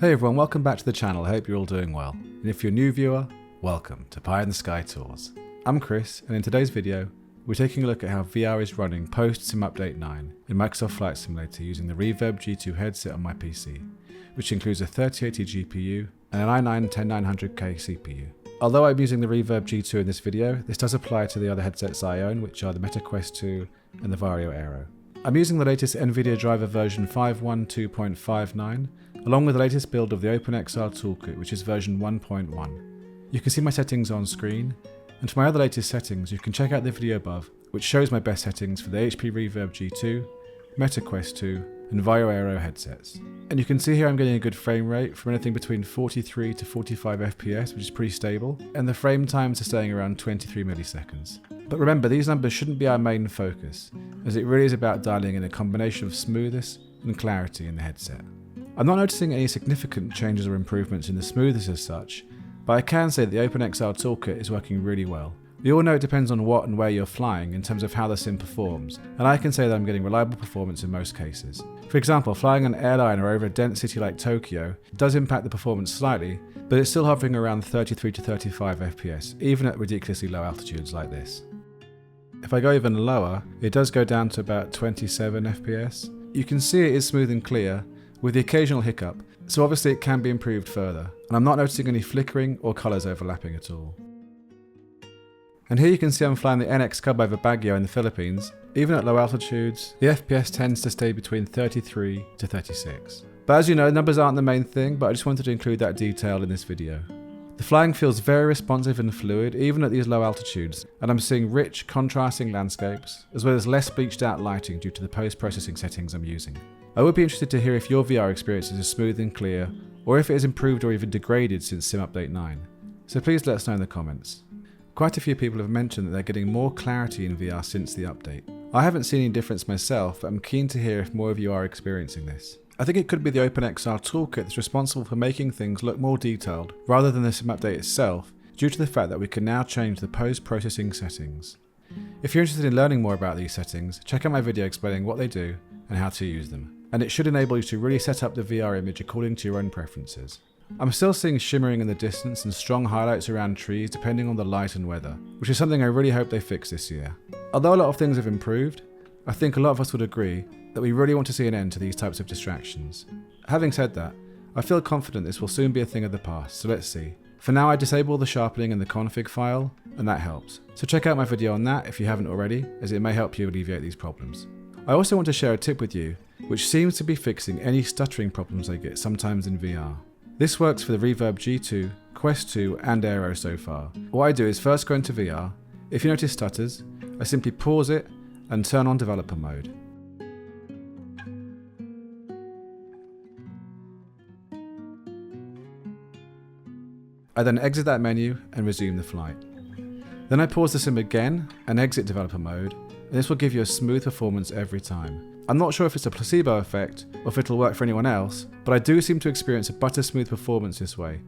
Hey everyone, welcome back to the channel. I hope you're all doing well. And if you're a new viewer, welcome to Pie in the Sky Tours. I'm Chris, and in today's video, we're taking a look at how VR is running post Sim Update 9 in Microsoft Flight Simulator using the Reverb G2 headset on my PC, which includes a 3080 GPU and an i9-10900K CPU. Although I'm using the Reverb G2 in this video, this does apply to the other headsets I own, which are the Meta Quest 2 and the Vario Aero. I'm using the latest NVIDIA driver version 512.59, along with the latest build of the OpenXR Toolkit, which is version 1.1. You can see my settings on screen, and for my other latest settings, you can check out the video above, which shows my best settings for the HP Reverb G2, Meta Quest 2, and Vario Aero headsets. And you can see here I'm getting a good frame rate from anything between 43 to 45 FPS, which is pretty stable, and the frame times are staying around 23 milliseconds. But remember, these numbers shouldn't be our main focus, as it really is about dialing in a combination of smoothness and clarity in the headset. I'm not noticing any significant changes or improvements in the smoothness as such, but I can say that the OpenXR Toolkit is working really well. We all know it depends on what and where you're flying in terms of how the sim performs, and I can say that I'm getting reliable performance in most cases. For example, flying an airliner over a dense city like Tokyo does impact the performance slightly, but it's still hovering around 33 to 35 FPS, even at ridiculously low altitudes like this. If I go even lower, it does go down to about 27 FPS. You can see it is smooth and clear, with the occasional hiccup, so obviously it can be improved further, and I'm not noticing any flickering or colours overlapping at all. And here you can see I'm flying the NX Cub over Baguio in the Philippines. Even at low altitudes, the FPS tends to stay between 33 to 36. But as you know, numbers aren't the main thing, but I just wanted to include that detail in this video. The flying feels very responsive and fluid, even at these low altitudes, and I'm seeing rich, contrasting landscapes, as well as less bleached out lighting due to the post-processing settings I'm using. I would be interested to hear if your VR experience is as smooth and clear, or if it has improved or even degraded since Sim Update 9. So please let us know in the comments. Quite a few people have mentioned that they're getting more clarity in VR since the update. I haven't seen any difference myself, but I'm keen to hear if more of you are experiencing this. I think it could be the OpenXR Toolkit that's responsible for making things look more detailed, rather than the Sim Update itself, due to the fact that we can now change the post-processing settings. If you're interested in learning more about these settings, check out my video explaining what they do and how to use them. And it should enable you to really set up the VR image according to your own preferences. I'm still seeing shimmering in the distance and strong highlights around trees depending on the light and weather, which is something I really hope they fix this year. Although a lot of things have improved, I think a lot of us would agree that we really want to see an end to these types of distractions. Having said that, I feel confident this will soon be a thing of the past, so let's see. For now, I disable the sharpening in the config file, and that helps. So check out my video on that if you haven't already, as it may help you alleviate these problems. I also want to share a tip with you, which seems to be fixing any stuttering problems I get sometimes in VR. This works for the Reverb G2, Quest 2 and Aero so far. What I do is first go into VR. If you notice stutters, I simply pause it and turn on developer mode. I then exit that menu and resume the flight. Then I pause the sim again and exit developer mode, and this will give you a smooth performance every time. I'm not sure if it's a placebo effect or if it'll work for anyone else, but I do seem to experience a butter smooth performance this way.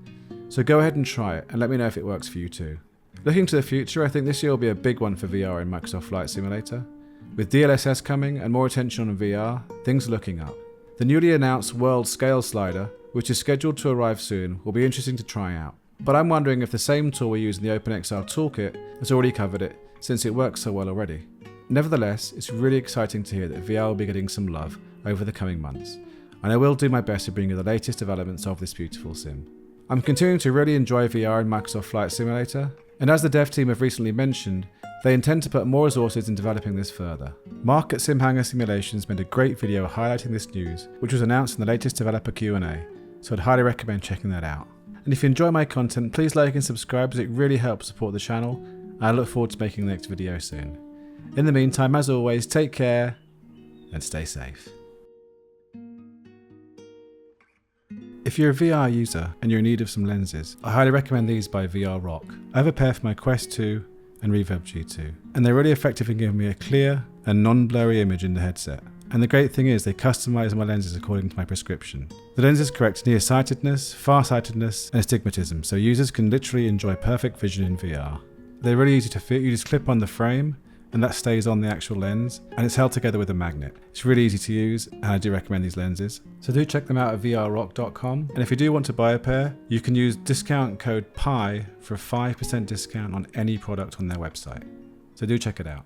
So go ahead and try it and let me know if it works for you too. Looking to the future, I think this year will be a big one for VR in Microsoft Flight Simulator. With DLSS coming and more attention on VR, things are looking up. The newly announced World Scale Slider, which is scheduled to arrive soon, will be interesting to try out. But I'm wondering if the same tool we use in the OpenXR Toolkit has already covered it, since it works so well already. Nevertheless, it's really exciting to hear that VR will be getting some love over the coming months, and I will do my best to bring you the latest developments of this beautiful sim. I'm continuing to really enjoy VR in Microsoft Flight Simulator, and as the dev team have recently mentioned, they intend to put more resources in developing this further. Mark at SimHanger Simulations made a great video highlighting this news, which was announced in the latest developer Q&A, so I'd highly recommend checking that out. And if you enjoy my content, please like and subscribe as it really helps support the channel, and I look forward to making the next video soon. In the meantime, as always, take care and stay safe. If you're a VR user and you're in need of some lenses, I highly recommend these by VR Rock. I have a pair for my Quest 2 and Reverb G2, and they're really effective in giving me a clear and non-blurry image in the headset. And the great thing is they customise my lenses according to my prescription. The lenses correct nearsightedness, farsightedness and astigmatism, so users can literally enjoy perfect vision in VR. They're really easy to fit, you just clip on the frame and that stays on the actual lens, and it's held together with a magnet. It's really easy to use, and I do recommend these lenses. So do check them out at vrrock.com, and if you do want to buy a pair, you can use discount code PIE for a 5% discount on any product on their website. So do check it out.